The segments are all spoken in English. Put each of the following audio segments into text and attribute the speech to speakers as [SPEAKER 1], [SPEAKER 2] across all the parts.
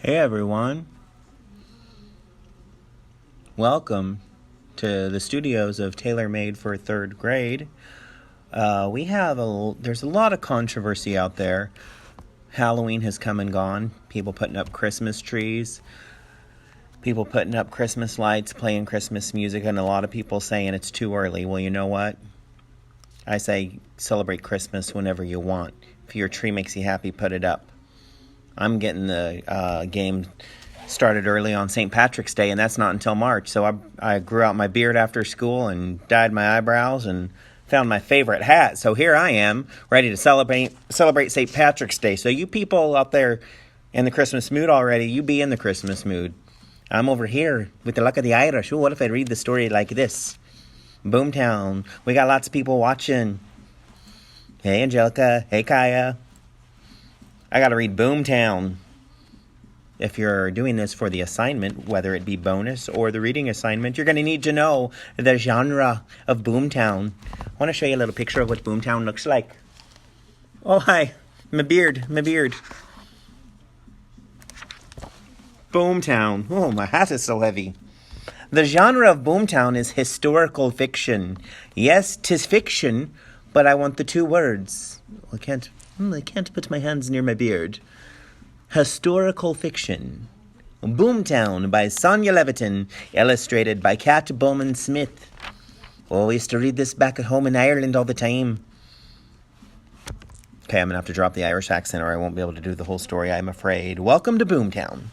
[SPEAKER 1] Hey everyone, welcome to the studios of Tailor Made for Third Grade. There's a lot of controversy out there. Halloween has come and gone. People putting up Christmas trees, people putting up Christmas lights, playing Christmas music, and a lot of people saying it's too early. Well, you know what? I say celebrate Christmas whenever you want. If your tree makes you happy, put it up. I'm getting the game started early on St. Patrick's Day, and that's not until March. So I grew out my beard after school and dyed my eyebrows and found my favorite hat. So here I am, ready to celebrate St. Patrick's Day. So you people out there in the Christmas mood already, you be in the Christmas mood. I'm over here with the luck of the Irish. Ooh, what if I read the story like this? Boomtown. We got lots of people watching. Hey, Angelica. Hey, Kaya. I got to read Boomtown. If you're doing this for the assignment, whether it be bonus or the reading assignment, you're going to need to know the genre of Boomtown. I want to show you a little picture of what Boomtown looks like. Oh, hi. My beard. Boomtown. Oh, my hat is so heavy. The genre of Boomtown is historical fiction. Yes, 'tis fiction, but I want the two words. I can't put my hands near my beard. Historical fiction. Boomtown by Sonia Levitin, illustrated by Kat Bowman Smith. Oh, I used to read this back at home in Ireland all the time. Okay, I'm going to have to drop the Irish accent or I won't be able to do the whole story, I'm afraid. Welcome to Boomtown.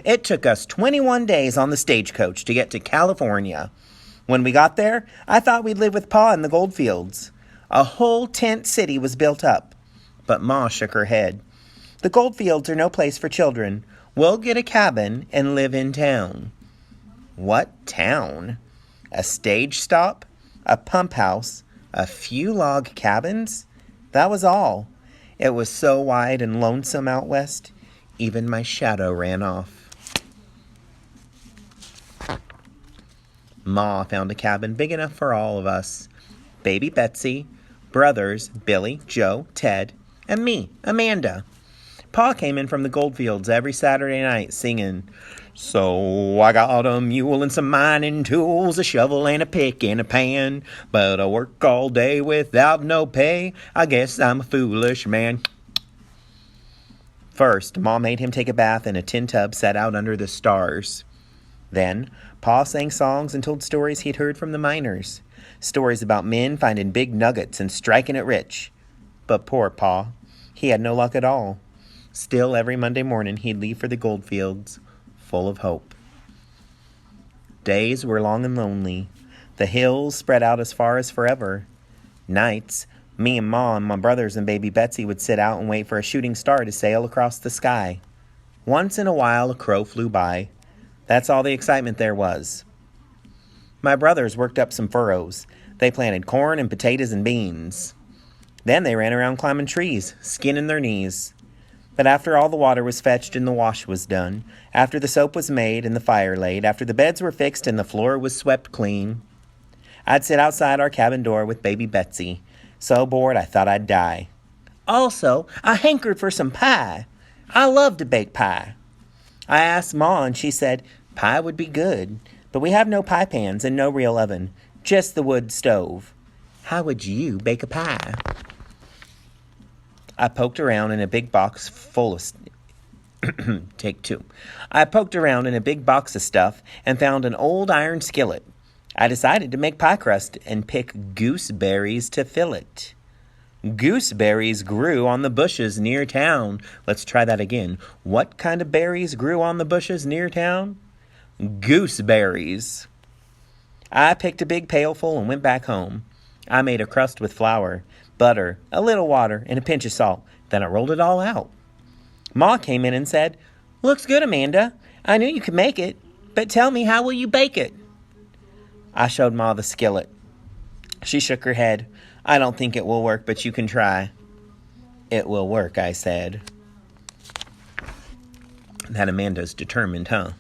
[SPEAKER 1] It took us 21 days on the stagecoach to get to California. When we got there, I thought we'd live with Pa in the goldfields. A whole tent city was built up. But Ma shook her head. The goldfields are no place for children. We'll get a cabin and live in town. What town? A stage stop? A pump house? A few log cabins? That was all. It was so wide and lonesome out west, even my shadow ran off. Ma found a cabin big enough for all of us. Baby Betsy, brothers Billy, Joe, Ted, and me, Amanda. Pa came in from the goldfields every Saturday night singing, "So I got a mule and some mining tools, a shovel and a pick and a pan, but I work all day without no pay. I guess I'm a foolish man." First, Ma made him take a bath in a tin tub set out under the stars. Then, Pa sang songs and told stories he'd heard from the miners. Stories about men finding big nuggets and striking it rich. But poor Pa, he had no luck at all. Still, every Monday morning, he'd leave for the goldfields, full of hope. Days were long and lonely. The hills spread out as far as forever. Nights, me and Ma and my brothers and baby Betsy would sit out and wait for a shooting star to sail across the sky. Once in a while, a crow flew by. That's all the excitement there was. My brothers worked up some furrows. They planted corn and potatoes and beans. Then they ran around climbing trees, skinning their knees. But after all the water was fetched and the wash was done, after the soap was made and the fire laid, after the beds were fixed and the floor was swept clean, I'd sit outside our cabin door with baby Betsy, so bored I thought I'd die. Also, I hankered for some pie. I love to bake pie. I asked Ma and she said pie would be good, but we have no pie pans and no real oven, just the wood stove. How would you bake a pie? I poked around in a big box full of Take two. I poked around in a big box of stuff and found an old iron skillet. I decided to make pie crust and pick gooseberries to fill it. Gooseberries grew on the bushes near town. Let's try that again. What kind of berries grew on the bushes near town? Gooseberries. I picked a big pailful and went back home. I made a crust with flour, butter, a little water, and a pinch of salt. Then I rolled it all out. Ma came in and said, "Looks good, Amanda. I knew you could make it, but tell me, how will you bake it?" I showed Ma the skillet. She shook her head. "I don't think it will work, but you can try." "It will work," I said. That Amanda's determined, huh?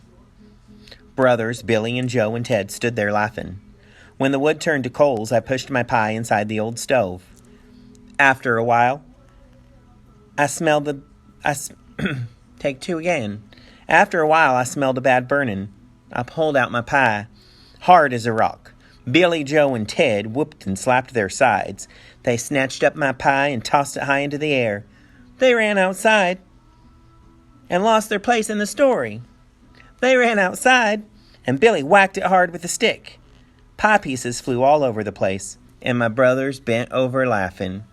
[SPEAKER 1] Brothers Billy and Joe and Ted stood there laughing. When the wood turned to coals, I pushed my pie inside the old stove. After a while, I smelled the... Take two again. After a while, I smelled a bad burning. I pulled out my pie, hard as a rock. Billy, Joe, and Ted whooped and slapped their sides. They snatched up my pie and tossed it high into the air. They ran outside and lost their place in the story. They ran outside, and Billy whacked it hard with a stick. Pie pieces flew all over the place, and my brothers bent over laughing.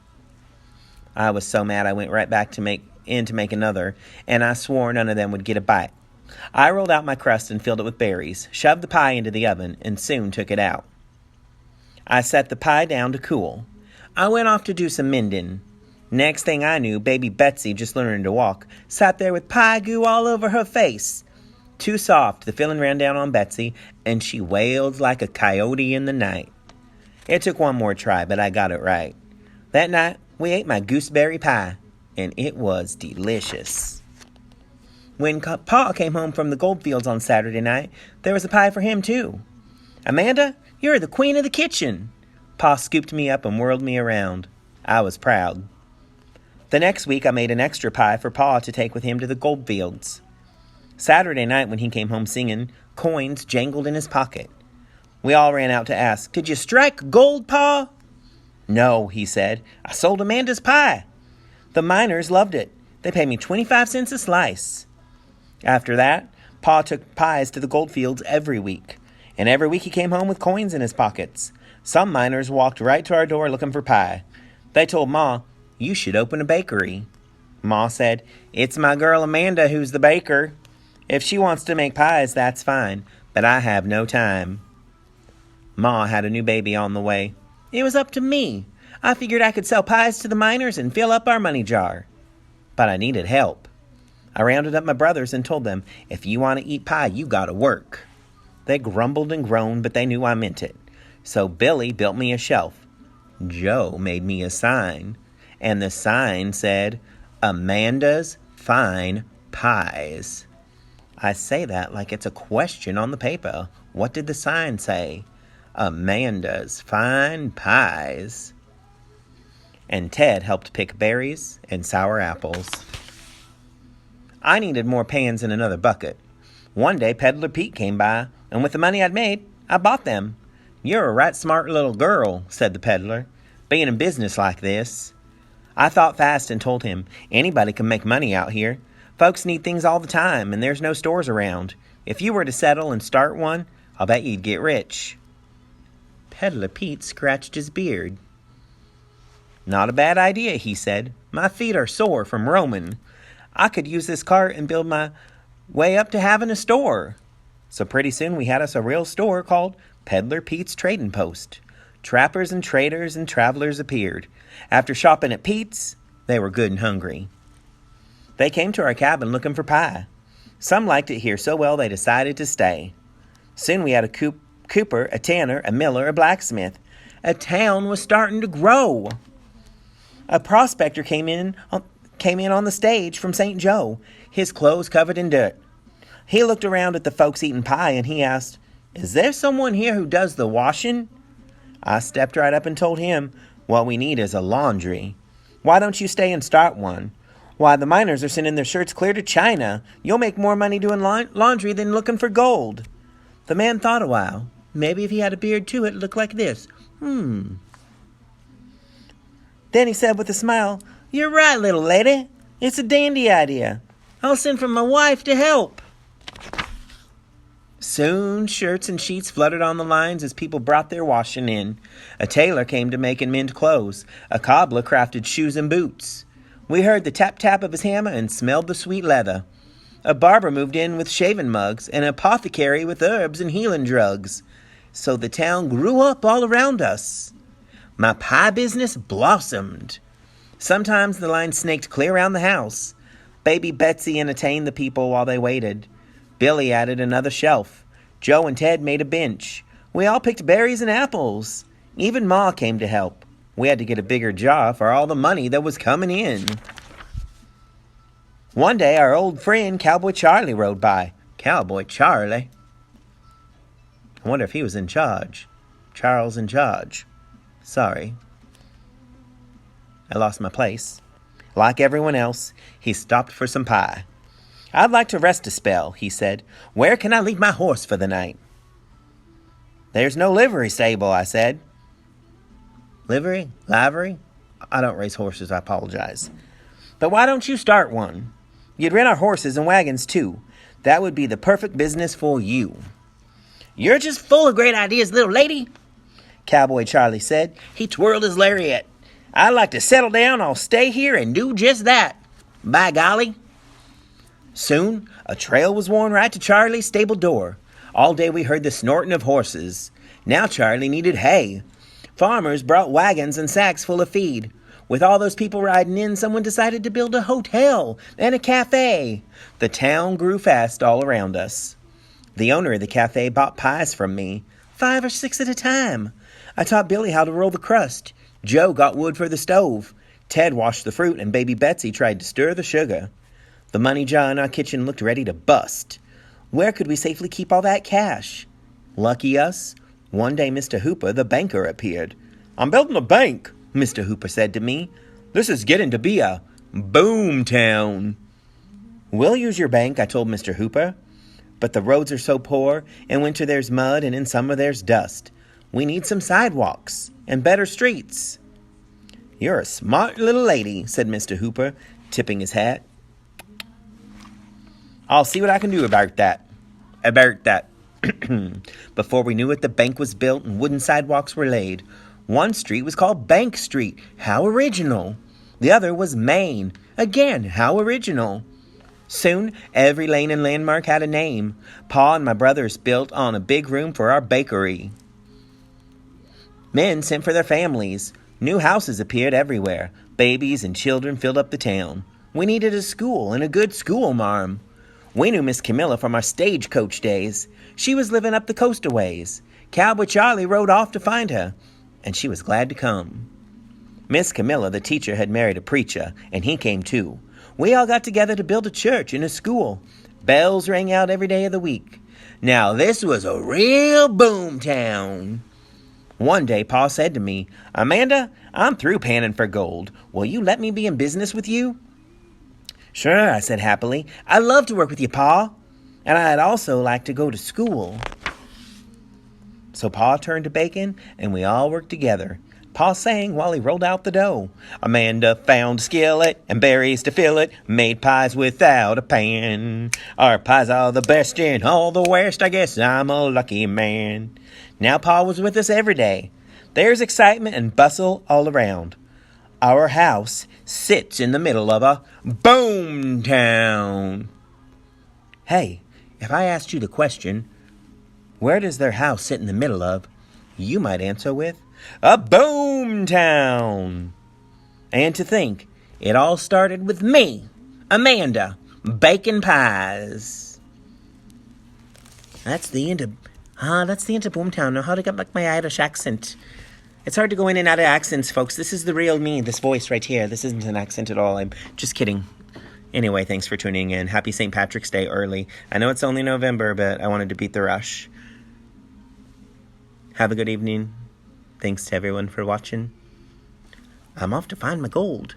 [SPEAKER 1] I was so mad I went right back to make another, and I swore none of them would get a bite. I rolled out my crust and filled it with berries, shoved the pie into the oven, and soon took it out. I set the pie down to cool. I went off to do some mending. Next thing I knew, baby Betsy, just learning to walk, sat there with pie goo all over her face. Too soft, the feeling ran down on Betsy, and she wailed like a coyote in the night. It took one more try, but I got it right. That night, we ate my gooseberry pie, and it was delicious. When Pa came home from the goldfields on Saturday night, there was a pie for him, too. "Amanda, you're the queen of the kitchen." Pa scooped me up and whirled me around. I was proud. The next week, I made an extra pie for Pa to take with him to the goldfields. Saturday night, when he came home singing, coins jangled in his pocket. We all ran out to ask, "Did you strike gold, Pa?" "No," he said. "I sold Amanda's pie." The miners loved it. They paid me 25 cents a slice. After that, Pa took pies to the goldfields every week. And every week he came home with coins in his pockets. Some miners walked right to our door looking for pie. They told Ma, "You should open a bakery." Ma said, "It's my girl Amanda who's the baker. If she wants to make pies, that's fine, but I have no time." Ma had a new baby on the way. It was up to me. I figured I could sell pies to the miners and fill up our money jar. But I needed help. I rounded up my brothers and told them, "If you want to eat pie, you gotta work." They grumbled and groaned, but they knew I meant it. So Billy built me a shelf. Joe made me a sign. And the sign said, "Amanda's Fine Pies." I say that like it's a question on the paper. What did the sign say? Amanda's Fine Pies. And Ted helped pick berries and sour apples. I needed more pans and another bucket. One day, Peddler Pete came by, and with the money I'd made, I bought them. "You're a right smart little girl," said the peddler, "being in business like this." I thought fast and told him, "Anybody can make money out here. Folks need things all the time, and there's no stores around. If you were to settle and start one, I'll bet you'd get rich." Peddler Pete scratched his beard. "Not a bad idea," he said. "My feet are sore from roaming. I could use this cart and build my way up to having a store." So pretty soon we had us a real store called Peddler Pete's Trading Post. Trappers and traders and travelers appeared. After shopping at Pete's, they were good and hungry. They came to our cabin looking for pie. Some liked it here so well they decided to stay. Soon we had a cooper, a tanner, a miller, a blacksmith. A town was starting to grow. A prospector came in on the stage from St. Joe, his clothes covered in dirt. He looked around at the folks eating pie and he asked, "Is there someone here who does the washing?" I stepped right up and told him, "What we need is a laundry. Why don't you stay and start one? Why, the miners are sending their shirts clear to China. You'll make more money doing laundry than looking for gold." The man thought a while. Maybe if he had a beard too, it'd look like this. Then he said with a smile, "You're right, little lady. It's a dandy idea. I'll send for my wife to help." Soon, shirts and sheets fluttered on the lines as people brought their washing in. A tailor came to make and mend clothes. A cobbler crafted shoes and boots. We heard the tap-tap of his hammer and smelled the sweet leather. A barber moved in with shaving mugs, and an apothecary with herbs and healing drugs. So the town grew up all around us. My pie business blossomed. Sometimes the line snaked clear around the house. Baby Betsy entertained the people while they waited. Billy added another shelf. Joe and Ted made a bench. We all picked berries and apples. Even Ma came to help. We had to get a bigger jar for all the money that was coming in. One day, our old friend Cowboy Charlie rode by. Cowboy Charlie. I wonder if he was in charge. Charles in charge. Sorry. I lost my place. Like everyone else, he stopped for some pie. "I'd like to rest a spell," he said. "Where can I leave my horse for the night?" "There's no livery stable," I said. "Livery? Livery? I don't race horses, I apologize." "But why don't you start one? You'd rent our horses and wagons, too. That would be the perfect business for you." "You're just full of great ideas, little lady," Cowboy Charlie said. He twirled his lariat. "I'd like to settle down. I'll stay here and do just that. By golly." Soon, a trail was worn right to Charlie's stable door. All day we heard the snorting of horses. Now Charlie needed hay. Farmers brought wagons and sacks full of feed. With all those people riding in, someone decided to build a hotel and a cafe. The town grew fast all around us. The owner of the cafe bought pies from me, 5 or 6 at a time. I taught Billy how to roll the crust. Joe got wood for the stove. Ted washed the fruit, and Baby Betsy tried to stir the sugar. The money jar in our kitchen looked ready to bust. Where could we safely keep all that cash? Lucky us, one day Mr. Hooper, the banker, appeared. "I'm building a bank," Mr. Hooper said to me. "This is getting to be a boom town." "We'll use your bank," I told Mr. Hooper. "But the roads are so poor. In winter there's mud, and in summer there's dust. We need some sidewalks and better streets." "You're a smart little lady," said Mr. Hooper, tipping his hat. "I'll see what I can do about that." Before we knew it, the bank was built and wooden sidewalks were laid. One street was called Bank Street. How original. The other was Main. Again, how original. Soon, every lane and landmark had a name. Pa and my brothers built on a big room for our bakery. Men sent for their families. New houses appeared everywhere. Babies and children filled up the town. We needed a school and a good school marm. We knew Miss Camilla from our stagecoach days. She was living up the coast a ways. Cowboy Charlie rode off to find her, and she was glad to come. Miss Camilla, the teacher, had married a preacher, and he came too. We all got together to build a church and a school. Bells rang out every day of the week. Now this was a real boom town. One day, Pa said to me, "Amanda, I'm through panning for gold. Will you let me be in business with you?" "Sure," I said happily. "I'd love to work with you, Pa. And I'd also like to go to school." So Pa turned to bacon, and we all worked together. Pa sang while he rolled out the dough. "Amanda found a skillet and berries to fill it, made pies without a pan. Our pies are the best in all the West, I guess I'm a lucky man." Now Pa was with us every day. There's excitement and bustle all around. Our house sits in the middle of a boom town. Hey, if I asked you the question, where does their house sit in the middle of, you might answer with, a boom town. And to think, it all started with me, Amanda, baking pies. That's the end of Boomtown. Now how to get back my Irish accent. It's hard to go in and out of accents, folks. This is the real me, this voice right here. This isn't an accent at all. I'm just kidding. Anyway, thanks for tuning in. Happy St. Patrick's Day early. I know it's only November, but I wanted to beat the rush. Have a good evening. Thanks to everyone for watching. I'm off to find my gold.